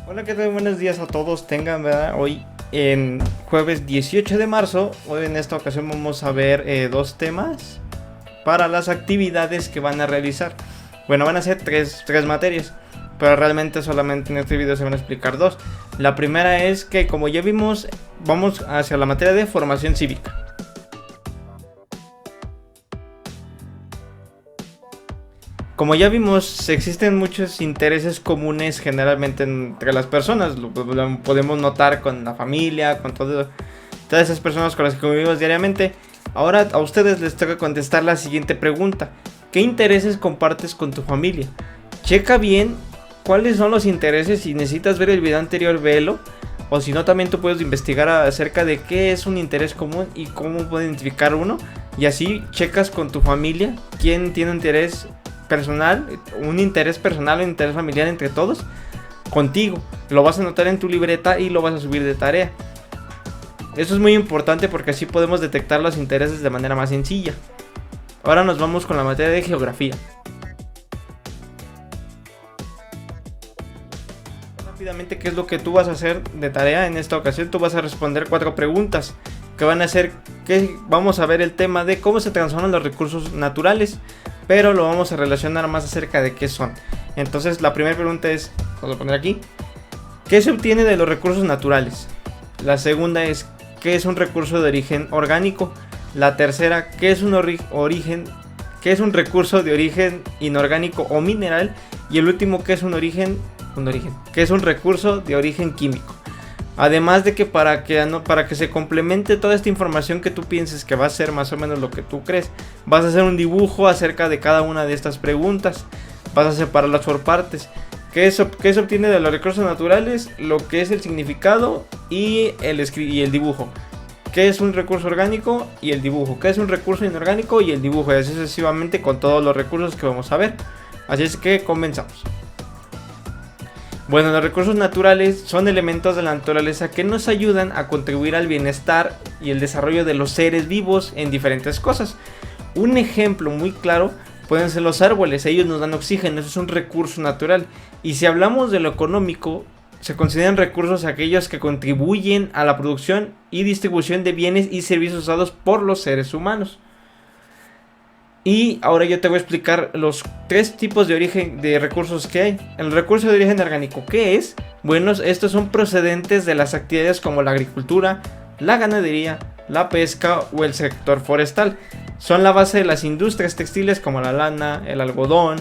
Hola, ¿qué tal? Buenos días a todos. Tengan, ¿verdad? Hoy en jueves 18 de marzo. Hoy en esta ocasión vamos a ver dos temas para las actividades que van a realizar. Bueno, van a ser tres materias, pero realmente solamente en este video se van a explicar dos. La primera es que, como ya vimos, vamos hacia la materia de formación cívica. Como ya vimos, existen muchos intereses comunes generalmente entre las personas. Lo podemos notar con la familia, con todas esas personas con las que convivimos diariamente. Ahora a ustedes les toca contestar la siguiente pregunta: ¿qué intereses compartes con tu familia? Checa bien cuáles son los intereses. Si necesitas ver el video anterior, velo. O si no, también tú puedes investigar acerca de qué es un interés común y cómo puedes identificar uno. Y así checas con tu familia quién tiene un interés personal, un interés familiar entre todos, contigo. Lo vas a anotar en tu libreta y lo vas a subir de tarea. Eso es muy importante porque así podemos detectar los intereses de manera más sencilla. Ahora nos vamos con la materia de geografía. Rápidamente, ¿qué es lo que tú vas a hacer de tarea? En esta ocasión tú vas a responder 4 preguntas que van a ser que vamos a ver el tema de cómo se transforman los recursos naturales, pero lo vamos a relacionar más acerca de qué son. Entonces la primera pregunta es, vamos a poner aquí, ¿qué se obtiene de los recursos naturales? La segunda es, ¿qué es un recurso de origen orgánico? La tercera, ¿qué es un recurso de origen inorgánico o mineral? Y el último, ¿qué es ¿qué es un recurso de origen químico? Además de que para que se complemente toda esta información que tú pienses que va a ser más o menos lo que tú crees, vas a hacer un dibujo acerca de cada una de estas preguntas. Vas a separarlas por partes. ¿Qué se obtiene de los recursos naturales? Lo que es el significado y el dibujo. ¿Qué es un recurso orgánico? Y el dibujo. ¿Qué es un recurso inorgánico? Y el dibujo. Y así sucesivamente con todos los recursos que vamos a ver. Así es que comenzamos. Bueno, los recursos naturales son elementos de la naturaleza que nos ayudan a contribuir al bienestar y el desarrollo de los seres vivos en diferentes cosas. Un ejemplo muy claro pueden ser los árboles. Ellos nos dan oxígeno, eso es un recurso natural. Y si hablamos de lo económico, se consideran recursos aquellos que contribuyen a la producción y distribución de bienes y servicios usados por los seres humanos. Y ahora yo te voy a explicar los 3 tipos de recursos que hay. El recurso de origen orgánico, ¿qué es? Bueno, estos son procedentes de las actividades como la agricultura, la ganadería, la pesca o el sector forestal. Son la base de las industrias textiles como la lana, el algodón,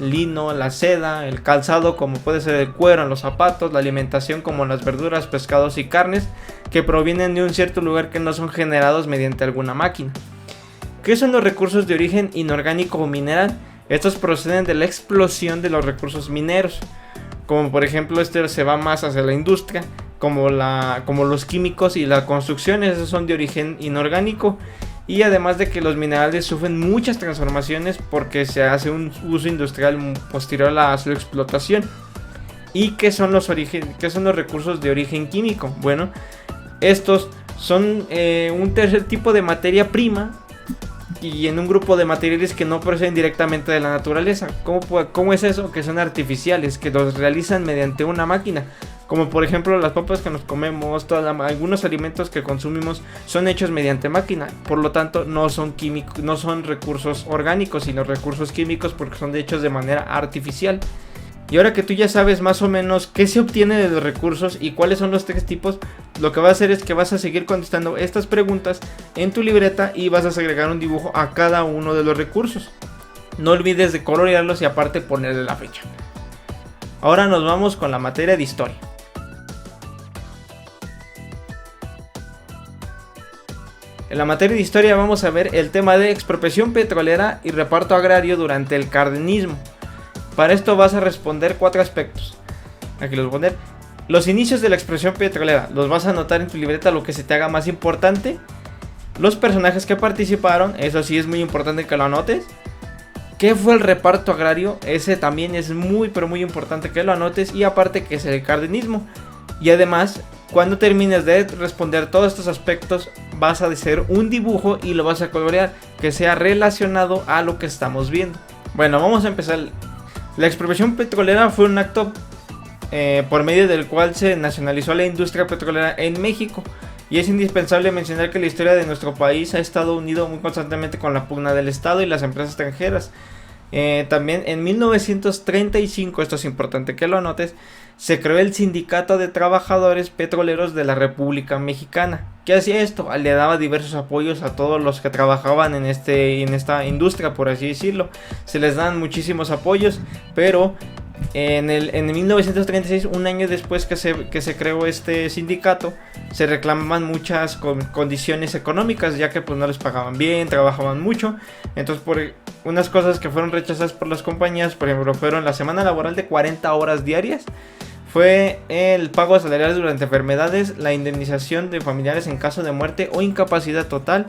lino, la seda, el calzado como puede ser el cuero en los zapatos, la alimentación como las verduras, pescados y carnes que provienen de un cierto lugar que no son generados mediante alguna máquina. ¿Qué son los recursos de origen inorgánico o mineral? Estos proceden de la explosión de los recursos mineros. Como por ejemplo, este se va más hacia la industria, como los químicos y la construcción, esos son de origen inorgánico. Y además de que los minerales sufren muchas transformaciones porque se hace un uso industrial posterior a su explotación. ¿Y qué son los recursos de origen químico? Bueno, estos son un tercer tipo de materia prima y en un grupo de materiales que no proceden directamente de la naturaleza. ¿Cómo es eso? Que son artificiales, que los realizan mediante una máquina. Como por ejemplo las papas que nos comemos, algunos alimentos que consumimos son hechos mediante máquina. Por lo tanto no son recursos orgánicos, sino recursos químicos porque son hechos de manera artificial. Y ahora que tú ya sabes más o menos qué se obtiene de los recursos y cuáles son los 3 tipos, lo que vas a hacer es que vas a seguir contestando estas preguntas en tu libreta y vas a agregar un dibujo a cada uno de los recursos. No olvides de colorearlos y aparte ponerle la fecha. Ahora nos vamos con la materia de historia. En la materia de historia vamos a ver el tema de expropiación petrolera y reparto agrario durante el cardenismo. Para esto vas a responder 4 aspectos. Aquí los voy a poner. Los inicios de la expropiación petrolera. Los vas a anotar en tu libreta, lo que se te haga más importante. Los personajes que participaron. Eso sí es muy importante que lo anotes. ¿Qué fue el reparto agrario? Ese también es muy pero muy importante que lo anotes. Y aparte, ¿qué es el cardenismo? Y además, cuando termines de responder todos estos aspectos, vas a hacer un dibujo y lo vas a colorear que sea relacionado a lo que estamos viendo. Bueno, vamos a empezar. La expropiación petrolera fue un acto por medio del cual se nacionalizó la industria petrolera en México. Y es indispensable mencionar que la historia de nuestro país ha estado unido muy constantemente con la pugna del Estado y las empresas extranjeras. También en 1935, esto es importante que lo anotes, se creó el Sindicato de Trabajadores Petroleros de la República Mexicana. ¿Qué hacía esto? Le daba diversos apoyos a todos los que trabajaban en esta industria, por así decirlo. Se les dan muchísimos apoyos, pero en 1936, un año después que se creó este sindicato, se reclamaban muchas condiciones económicas, ya que pues no les pagaban bien, trabajaban mucho. Entonces, por unas cosas que fueron rechazadas por las compañías, por ejemplo, fueron la semana laboral de 40 horas diarias, fue el pago de salariales durante enfermedades, la indemnización de familiares en caso de muerte o incapacidad total,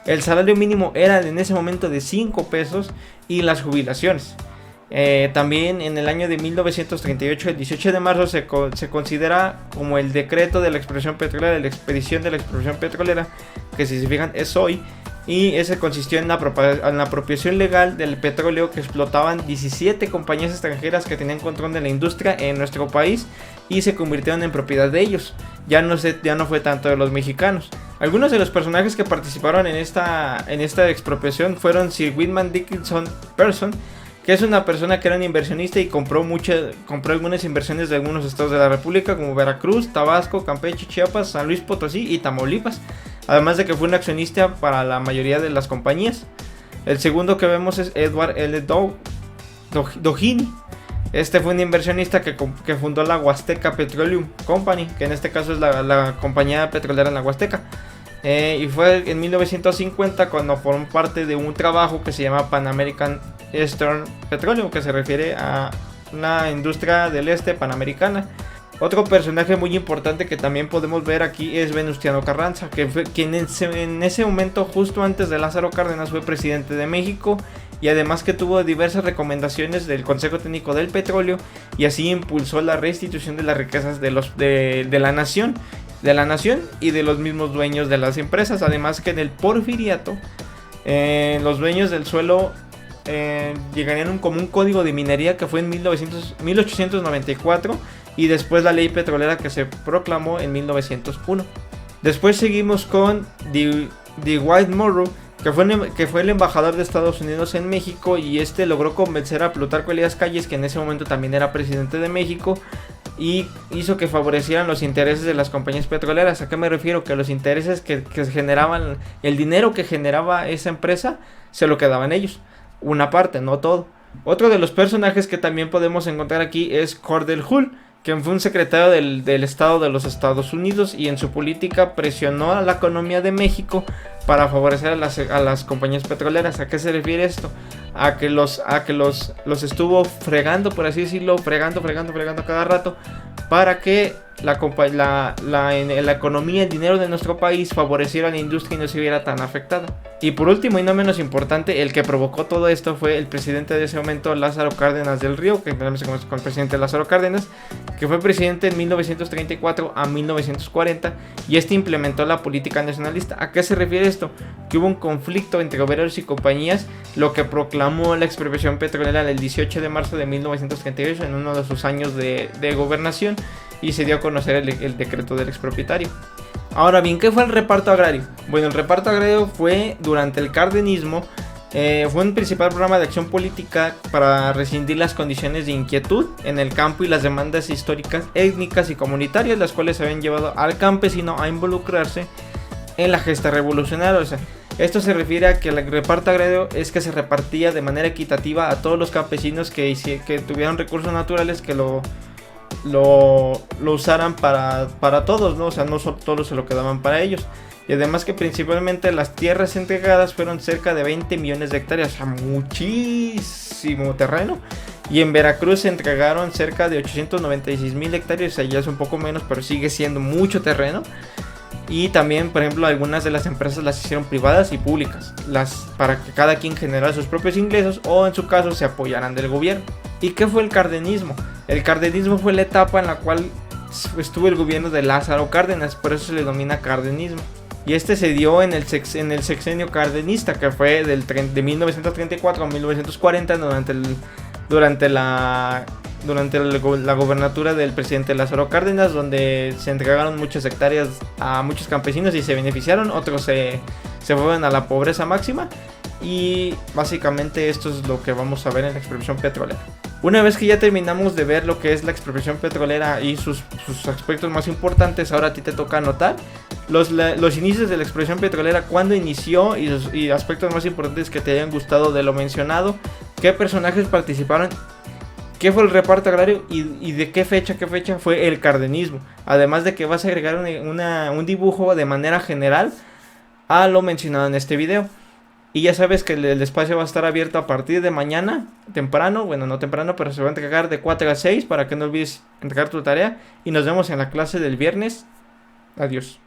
el salario mínimo era en ese momento de 5 pesos y las jubilaciones. También en el año de 1938, el 18 de marzo, se considera como el decreto de la expropiación petrolera, de la expedición de la expropiación petrolera, que si se fijan es hoy, y ese consistió en la apropiación legal del petróleo que explotaban 17 compañías extranjeras que tenían control de la industria en nuestro país y se convirtieron en propiedad de ellos. Ya no fue tanto de los mexicanos. Algunos de los personajes que participaron en esta expropiación fueron Sir William Dickinson Person, que es una persona que era un inversionista y compró algunas inversiones de algunos estados de la República como Veracruz, Tabasco, Campeche, Chiapas, San Luis Potosí y Tamaulipas. Además de que fue un accionista para la mayoría de las compañías. El segundo que vemos es Edward L. Doheny. Este fue un inversionista que fundó la Huasteca Petroleum Company, que en este caso es la compañía petrolera en la Huasteca. Y fue en 1950 cuando formó parte de un trabajo que se llama Pan American Eastern Petroleum, que se refiere a una industria del este panamericana. Otro personaje muy importante que también podemos ver aquí es Venustiano Carranza, que fue quien en ese momento, justo antes de Lázaro Cárdenas, fue presidente de México, y además que tuvo diversas recomendaciones del Consejo Técnico del Petróleo, y así impulsó la restitución de las riquezas de la nación y de los mismos dueños de las empresas. Además que en el Porfiriato, los dueños del suelo llegarían como un código de minería que fue en 1894, y después la ley petrolera que se proclamó en 1901. Después seguimos con Dwight Morrow, que fue el embajador de Estados Unidos en México, y este logró convencer a Plutarco Elías Calles, que en ese momento también era presidente de México, y hizo que favorecieran los intereses de las compañías petroleras. ¿A qué me refiero? Que los intereses que se generaban, el dinero que generaba esa empresa, se lo quedaban ellos. Una parte, no todo. Otro de los personajes que también podemos encontrar aquí es Cordell Hull, quien fue un secretario del Estado de los Estados Unidos, y en su política presionó a la economía de México para favorecer a las compañías petroleras. ¿A qué se refiere esto? A que los estuvo fregando, por así decirlo, fregando cada rato, para que la economía, el dinero de nuestro país favoreciera a la industria y no se viera tan afectada. Y por último y no menos importante, el que provocó todo esto fue el presidente de ese momento, Lázaro Cárdenas del Río, que también se conoce como el presidente Lázaro Cárdenas, que fue presidente en 1934 a 1940, y este implementó la política nacionalista. ¿A qué se refiere esto? Que hubo un conflicto entre obreros y compañías, lo que proclamó la expropiación petrolera el 18 de marzo de 1938 en uno de sus años de gobernación, y se dio a conocer el decreto del expropietario. Ahora bien, ¿qué fue el reparto agrario? Bueno, el reparto agrario fue durante el cardenismo, fue un principal programa de acción política para rescindir las condiciones de inquietud en el campo y las demandas históricas, étnicas y comunitarias, las cuales habían llevado al campesino a involucrarse en la gesta revolucionaria. O sea, esto se refiere a que el reparto agrario es que se repartía de manera equitativa a todos los campesinos que tuvieran recursos naturales, que lo usaran para todos, ¿no? O sea, no solo todos se lo quedaban para ellos. Y además que principalmente las tierras entregadas fueron cerca de 20 millones de hectáreas, o sea, muchísimo terreno. Y en Veracruz se entregaron cerca de 896,000 hectáreas, o sea, ya es un poco menos, pero sigue siendo mucho terreno. Y también, por ejemplo, algunas de las empresas las hicieron privadas y públicas, para que cada quien generara sus propios ingresos, o en su caso se apoyaran del gobierno. ¿Y qué fue el cardenismo? El cardenismo fue la etapa en la cual estuvo el gobierno de Lázaro Cárdenas, por eso se le denomina cardenismo. Y este se dio en el sexenio cardenista, que fue de 1934 a 1940, durante durante la gobernatura del presidente Lázaro Cárdenas, donde se entregaron muchas hectáreas a muchos campesinos y se beneficiaron, otros se fueron a la pobreza máxima. Y básicamente esto es lo que vamos a ver en la expropiación petrolera. Una vez que ya terminamos de ver lo que es la expropiación petrolera y sus aspectos más importantes, ahora a ti te toca anotar los inicios de la expropiación petrolera, cuándo inició y aspectos más importantes que te hayan gustado de lo mencionado, qué personajes participaron, qué fue el reparto agrario y de qué fecha fue el cardenismo. Además de que vas a agregar un dibujo de manera general a lo mencionado en este video. Y ya sabes que el espacio va a estar abierto a partir de mañana, temprano, bueno, no temprano, pero se va a entregar de 4 a 6 para que no olvides entregar tu tarea. Y nos vemos en la clase del viernes. Adiós.